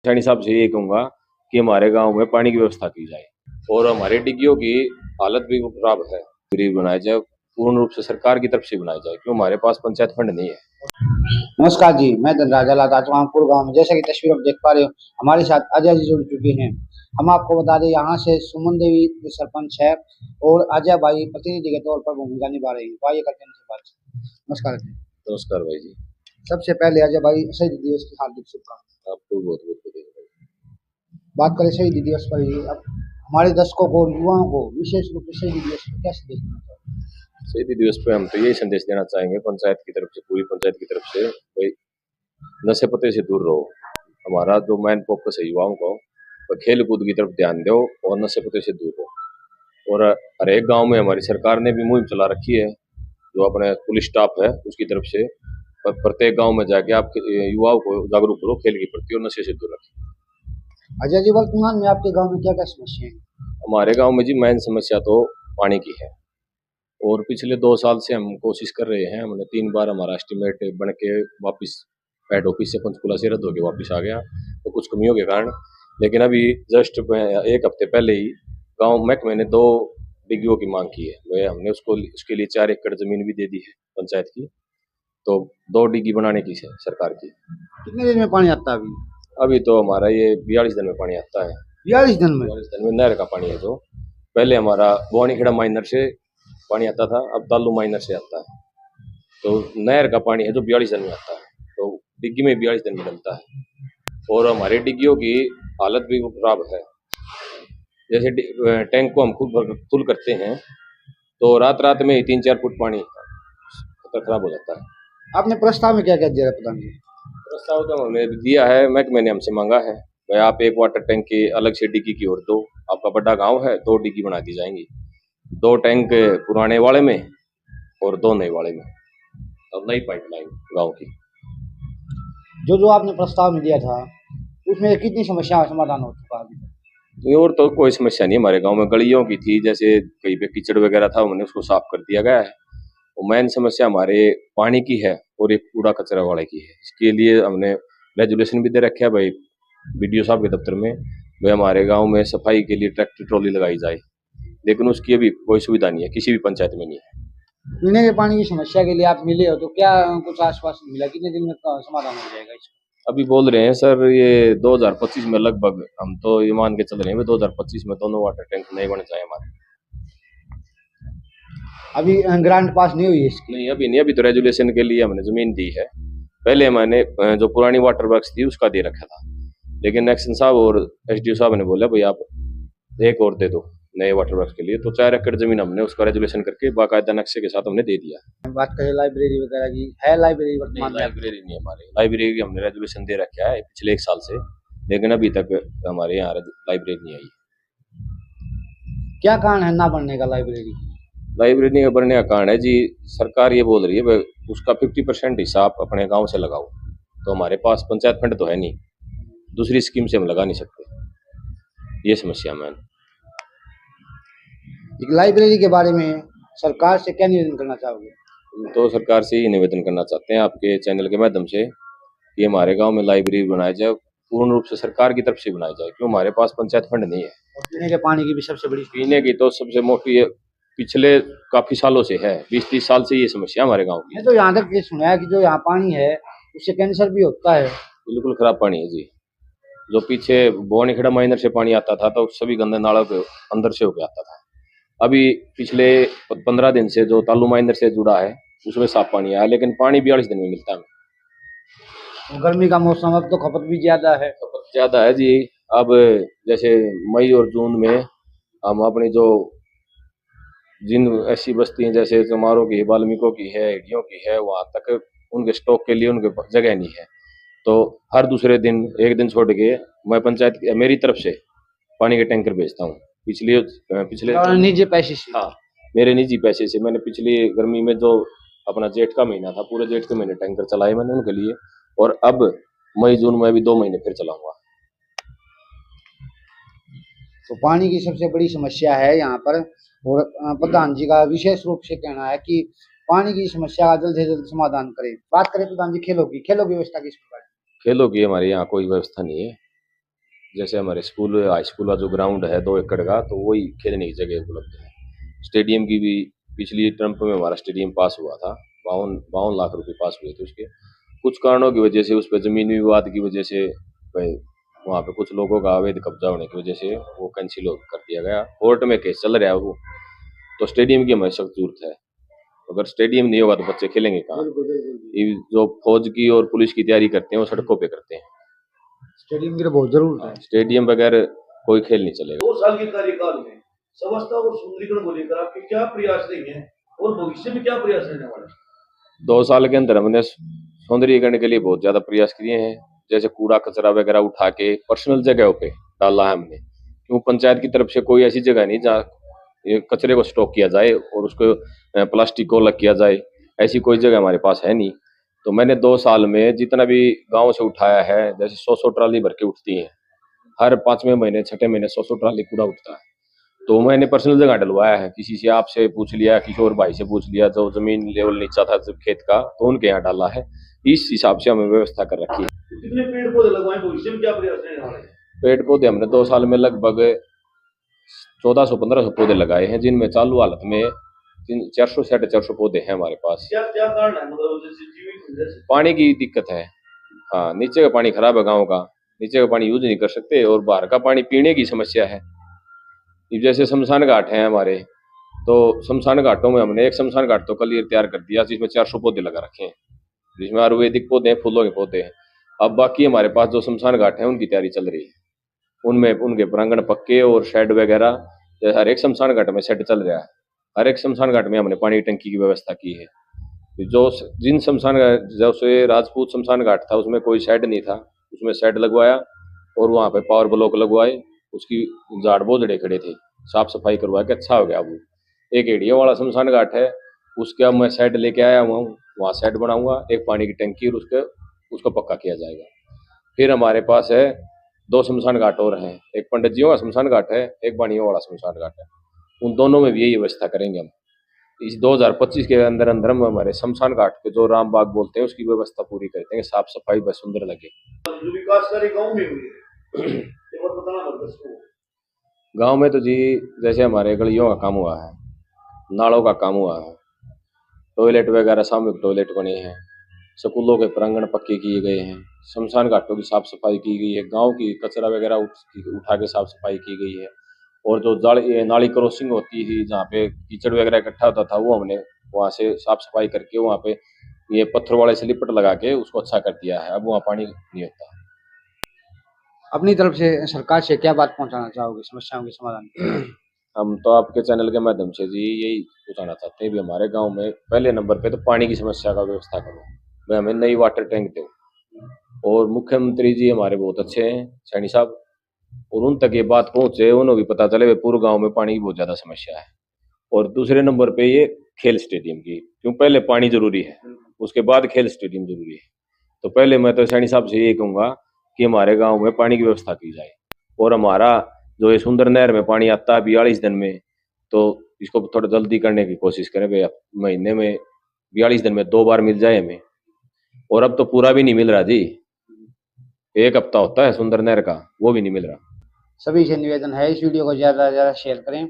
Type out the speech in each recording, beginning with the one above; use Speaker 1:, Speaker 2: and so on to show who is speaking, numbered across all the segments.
Speaker 1: सैनी साहब से ये कहूंगा कि हमारे गांव में पानी की व्यवस्था की जाए और हमारे डिग्गियों की हालत भी खराब है। गरीब बनाया जाए, पूर्ण रूप से सरकार की तरफ से बनाया जाए, क्यों हमारे पास पंचायत फंड नहीं है।
Speaker 2: नमस्कार जी, मैं धनराज राजवामपुर गाँव में। जैसा कि तस्वीर आप देख पा रहे हो, हमारे साथ अजय जी जुड़ चुके हैं। हम आपको बता दें, यहाँ से सुमन देवी जो सरपंच है और अजय भाई प्रतिनिधि के तौर पर भूमिका निभा रहे हैं। तो आइए करते हैं उनसे बात। नमस्कार जी।
Speaker 1: नमस्कार भाई जी।
Speaker 2: सबसे पहले अजय भाई, शहीद दिवस की हार्दिक शुभकामनाएं।
Speaker 1: आपको बहुत बहुत बधाई।
Speaker 2: बात करें शहीद दिवस पर ही, अब हमारे दर्शकों को, युवाओं को विशेष रूप से शहीद दिवस पर क्या संदेश देना चाहिए?
Speaker 1: शहीदी दिवस पे हम तो यही संदेश देना चाहेंगे पंचायत की तरफ से, पूरी पंचायत की तरफ से, भाई नशे पते से दूर रहो। हमारा जो मेन फोकस है युवाओं को, तो खेल कूद की तरफ ध्यान दो और नशे पते से दूर रहो। और हर एक गांव में हमारी सरकार ने भी मुहिम चला रखी है, जो अपने पुलिस स्टाफ है उसकी तरफ से प्रत्येक गांव में जाके आप युवाओं को जागरूक करो खेल के प्रति और नशे से दूर रखें।
Speaker 2: अजय जी, वर्तमान में आपके गाँव में क्या क्या समस्याएं हैं?
Speaker 1: हमारे गांव में जी मेन समस्या तो पानी की है और पिछले 2 साल से हम कोशिश कर रहे हैं। हमने 3 बार हमारा एस्टीमेट बन के वापस हेड ऑफिस से पंचकुला से रद्द होकर वापस आ गया, तो कुछ कमियों के कारण। लेकिन अभी जस्ट 1 हफ्ते पहले ही गांव महकमे ने 2 डिग्गियों की मांग की है। वह हमने उसके लिए 4 एकड़ जमीन भी दे दी है पंचायत की, तो 2 डिग्गी बनाने की है सरकार की।
Speaker 2: कितने दिन में पानी आता है अभी?
Speaker 1: अभी तो हमारा ये 42 दिन में पानी आता है।
Speaker 2: 42 दिन में?
Speaker 1: 42 दिन में नहर का पानी है। जो पहले हमारा बोनीखेड़ा माइनर से पानी आता था, अब तालू माइनर से आता है। तो नहर का पानी है जो 42 दिन में आता है, तो डिग्गी में 42 दिन में डलता है। और हमारे डिग्गियों की हालत भी खराब है। जैसे टैंक को हम फुल करते हैं तो रात रात में ही 3-4 फुट पानी खराब हो जाता है।
Speaker 2: आपने प्रस्ताव में क्या क्या दिया है प्रधान जी?
Speaker 1: प्रस्ताव तो हमने दिया है, महकमे ने हमसे मांगा है भाई आप एक वाटर टैंक की अलग से डिग्गी की ओर दो। आपका बड़ा गांव है, 2 डिग्गी बना दी जाएंगी, 2 टैंक पुराने वाले में और 2 नए वाले में, और नई पाइपलाइन गांव की।
Speaker 2: जो आपने प्रस्ताव में दिया था, उसमें कितनी समस्या समाधान हो चुका है अभी तक?
Speaker 1: और तो कोई समस्या नहीं। हमारे गांव में गलियों की थी, जैसे कहीं पे कीचड़ वगैरह था, हमने उसको साफ कर दिया गया है। और मेन समस्या हमारे पानी की है और एक कूड़ा कचरा वाले की है। इसके लिए हमने रेजुलेशन भी दे रखा है भाई बीडीओ साहब के दफ्तर में, भाई हमारे गांव में सफाई के लिए ट्रैक्टर ट्रॉली लगाई जाए, लेकिन उसकी अभी कोई सुविधा नहीं है, किसी भी पंचायत में नहीं है।
Speaker 2: पीने के पानी की समस्या के लिए आप मिले हो, तो क्या कुछ आश्वासन मिला? कितने दिन में समाधान हो जाएगा इसका?
Speaker 1: अभी बोल रहे हैं सर ये 2025 में लगभग, हम तो ये मान के चल रहे हैं 2025 में दोनों वाटर टैंक नए बन जाए हमारे।
Speaker 2: अभी ग्रांट पास नहीं हुई इसकी?
Speaker 1: नहीं अभी नहीं, अभी तो रेजुलेशन के लिए हमने जमीन दी है। पहले मैंने जो पुरानी वाटर वर्क्स थी उसका दे रखा था, लेकिन एक्शन साहब और एसडीओ साहब ने बोला भाई आप एक और दे दो नए वाटर वर्क्स के लिए, तो 4 एकड़ जमीन हमने उसका रेजुलेशन करके बाकायदा नक्शे के साथ हमने दे दिया।
Speaker 2: बात करें लाइब्रेरी वगैरह की, है लाइब्रेरी वर्तमान में?
Speaker 1: लाइब्रेरी नहीं हमारे, लाइब्रेरी की हमने रेजुलेशन दे रखा है पिछले 1 साल से, लेकिन अभी तक हमारे यहाँ लाइब्रेरी नहीं आई।
Speaker 2: क्या कारण है ना बनने का लाइब्रेरी?
Speaker 1: लाइब्रेरी का बनने का कारण है जी, सरकार ये बोल रही है भाई उसका 50% हिस्सा आप अपने गांव से लगाओ, तो हमारे पास पंचायत फंड तो है नहीं, दूसरी स्कीम से हम लगा नहीं सकते, ये समस्या मैन।
Speaker 2: लाइब्रेरी के बारे में सरकार से क्या निवेदन करना चाहोगे?
Speaker 1: तो सरकार से ही निवेदन करना चाहते हैं आपके चैनल के माध्यम से कि हमारे गांव में लाइब्रेरी बनाया जाए, पूर्ण रूप से सरकार की तरफ से बनाया जाए, क्यों हमारे पास पंचायत फंड नहीं है।
Speaker 2: और पीने के पानी की भी सबसे बड़ी,
Speaker 1: पीने की तो सबसे मोटी पिछले काफी सालों से है, 20-30 साल से ये समस्या हमारे गाँव की।
Speaker 2: तो यहाँ तक ये सुना है कि जो यहाँ पानी है उससे कैंसर भी होता है।
Speaker 1: बिल्कुल खराब पानी है जी। जो पीछे बोनीखेड़ा माइनर से पानी आता था तो सभी गंदे नालों के अंदर से होके आता था। अभी पिछले 15 दिन से जो तालू माइनर से जुड़ा है उसमें साफ पानी आया, लेकिन पानी 42 दिन में मिलता है।
Speaker 2: गर्मी का मौसम, अब तो खपत भी ज्यादा है।
Speaker 1: खपत ज्यादा है जी। अब जैसे मई और जून में हम अपनी जो जिन ऐसी बस्ती हैं जैसे चमारों की, वाल्मीकों की है, हिडियों की है, वहां तक उनके स्टॉक के लिए उनके जगह नहीं है, तो हर दूसरे दिन एक दिन छोड़ के मैं पंचायत मेरी तरफ से पानी के टैंकर भेजता हूँ। पिछले
Speaker 2: निजी पैसे से?
Speaker 1: हाँ, मेरे निजी पैसे से मैंने पिछली गर्मी में जो अपना जेठ का महीना था, पूरे जेठ के महीने टैंकर चलाए मैंने उनके लिए, और अब मई जून में अभी 2 महीने फिर चलाऊंगा।
Speaker 2: तो पानी की सबसे बड़ी समस्या है यहाँ पर, और प्रधान जी का विशेष रूप से कहना है कि पानी की समस्या का जल्द से जल्द समाधान करें। बात करें प्रधान जी खेलों की व्यवस्था किस प्रकार?
Speaker 1: खेलों की हमारे यहाँ कोई व्यवस्था नहीं है। जैसे हमारे स्कूल हाई स्कूल का जो ग्राउंड है 2 एकड़ का, तो वही खेलने की जगह उपलब्ध है। स्टेडियम की भी पिछली टर्म में हमारा स्टेडियम पास हुआ था, 52 लाख रुपए पास हुए थे उसके। कुछ कारणों की वजह से उस पर जमीनी विवाद की वजह से भाई वहाँ पे कुछ लोगों का अवैध कब्जा होने की वजह से वो कैंसिल कर दिया गया। कोर्ट में केस चल रहा है वो। तो स्टेडियम की हमें सख्त जरूरत है। अगर स्टेडियम नहीं होगा तो बच्चे खेलेंगे कहाँ? ये जो फौज की और पुलिस की तैयारी करते हैं वो सड़कों पे करते हैं।
Speaker 2: स्टेडियम की तो बहुत जरूरत है।
Speaker 1: स्टेडियम बगैर कोई खेल नहीं चलेगा।
Speaker 3: 2 साल के कार्यकाल में समस्या और सुंदरीकरण को लेकर आपके क्या प्रयास रहे हैं और भविष्य में क्या प्रयास रहने वाले हैं?
Speaker 1: 2 साल के अंदर हमने सौंदर्यीकरण के लिए बहुत ज्यादा प्रयास किए हैं। जैसे कूड़ा कचरा वगैरह उठा के पर्सनल जगहों पे डाला है हमने। क्यों पंचायत की तरफ से कोई ऐसी जगह नहीं जहाँ ये कचरे को स्टॉक किया जाए और उसको प्लास्टिक को अलग किया जाए, ऐसी कोई जगह हमारे पास है नहीं। तो मैंने 2 साल में जितना भी गांव से उठाया है, जैसे 100 ट्राली भर के उठती है, हर 5वें महीने 6ठे महीने 100 ट्राली कूड़ा उठता है। तो मैंने पर्सनल जगह डलवाया है, किसी से आपसे पूछ लिया, किशोर भाई से पूछ लिया, जो जमीन लेवल नीचा था जब खेत का, तो उनके यहाँ डाला है। इस हिसाब से हमें व्यवस्था कर रखी है।
Speaker 3: कितने पेड़ पौधे लगवाए, भविष्य में क्या प्रयास रहने वाले हैं?
Speaker 1: पेड़ पौधे हमने 2 साल में लगभग 1400-1500 पौधे लगाए हैं, जिनमें चालू हालत में 400 पौधे हैं हमारे पास।
Speaker 3: क्या क्या कारण है, मतलब जैसे जीवित जैसे
Speaker 1: पानी की दिक्कत है। हाँ, नीचे का पानी खराब है गाँव का, नीचे का पानी यूज नहीं कर सकते, और बाहर का पानी पीने की समस्या है। जैसे शमशान घाट हैं हमारे, तो शमशान घाटों में हमने एक शमशान घाट तो कल ये तैयार कर दिया, जिसमें 400 पौधे लगा रखे हैं, जिसमें आयुर्वेदिक पौधे हैं, फूलों के पौधे हैं। अब बाकी हमारे पास जो शमशान घाट हैं उनकी तैयारी चल रही है, उनमें उनके प्रांगण पक्के और शेड वगैरह, हर एक शमशान घाट में शेड चल रहा है। हर एक शमशान घाट में हमने पानी टंकी की व्यवस्था की है। जो जिन शमशान घाट, जैसे राजपूत शमशान घाट था उसमें कोई शेड नहीं था, उसमें शेड लगवाया और वहाँ पे पावर ब्लॉक लगवाए, उसकी झाड़ बोझड़े खड़े थे, साफ सफाई करवा के अच्छा हो गया। वो एक एड़िया वाला शमशान घाट है, उसके अब मैं शेड लेके आया हुआ हूँ, वहाँ शेड बनाऊंगा, एक पानी की टंकी, और उसको पक्का किया जाएगा। फिर हमारे पास है 2 शमशान घाट और हैं, एक पंडित जियों का शमशान घाट है, एक बाणियों वाला शमशान घाट है। उन दोनों में भी यही व्यवस्था करेंगे हम। इस 2025 के अंदर अंदर हम हमारे शमशान घाट के जो राम बाग बोलते हैं उसकी व्यवस्था पूरी कर देंगे, साफ सफाई बस सुंदर लगे।
Speaker 3: जो विकास कार्य गाँव में हुई है एक बार बताना पड़ता है।
Speaker 1: गांव में तो जी जैसे हमारे गलियों का काम हुआ है, नालों का काम हुआ है, टॉयलेट वगैरह सामूहिक टॉयलेट बने हैं, स्कूलों के प्रांगण पक्के किए गए हैं, शमशान घाटों की साफ सफाई की गई है, गांव की कचरा वगैरह उठा के साफ सफाई की गई है। और जो ये नाली क्रॉसिंग होती थी जहाँ पे कीचड़ वगैरह इकट्ठा होता था, वो हमने वहाँ से साफ सफाई करके वहाँ पे ये पत्थर वाले से लिपट लगा के उसको अच्छा कर दिया है। अब वहाँ पानी नहीं होता।
Speaker 2: अपनी तरफ से सरकार से क्या बात पहुंचाना चाहोगे समस्याओं के समाधान के लिए?
Speaker 1: हम तो आपके चैनल के माध्यम से जी यही पूछना चाहते हैं भी हमारे गांव में पहले नंबर पे तो पानी की समस्या का व्यवस्था करो, भाई हमें नई वाटर टैंक दो। और मुख्यमंत्री जी हमारे बहुत अच्छे हैं, सैनी साहब, और उन तक ये बात पहुंचे, उन्हें भी पता चले पूरे गांव में पानी की बहुत ज्यादा समस्या है। और दूसरे नंबर पे ये खेल स्टेडियम की, क्यों पहले पानी जरूरी है, उसके बाद खेल स्टेडियम जरूरी है। तो पहले मैं तो सैनी साहब से यही कहूंगा कि हमारे गांव में पानी की व्यवस्था की जाए। और हमारा जो ये सुंदर नहर में पानी आता है 42 दिन में, तो इसको थोड़ा जल्दी करने की कोशिश करें भैया। महीने में 42 दिन में 2 बार मिल जाए हमें, और अब तो पूरा भी नहीं मिल रहा जी, 1 हफ्ता होता है सुंदर नहर का, वो भी नहीं मिल रहा।
Speaker 2: सभी से निवेदन है इस वीडियो को ज़्यादा से ज़्यादा शेयर करें।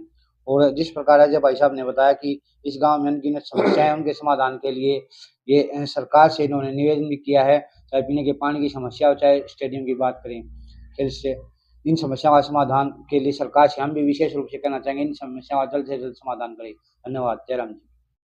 Speaker 2: और जिस प्रकार अजय भाई साहब ने बताया कि इस गांव में अनगिनत समस्याएं, उनके समाधान के लिए ये सरकार से इन्होंने निवेदन भी किया है, चाहे पीने के पानी की समस्या हो, चाहे स्टेडियम की बात करें, खेल से इन समस्याओं का समाधान के लिए सरकार से हम भी विशेष रूप से कहना चाहेंगे इन समस्याओं का जल्द से जल्द समाधान करें। धन्यवाद। जय राम जी।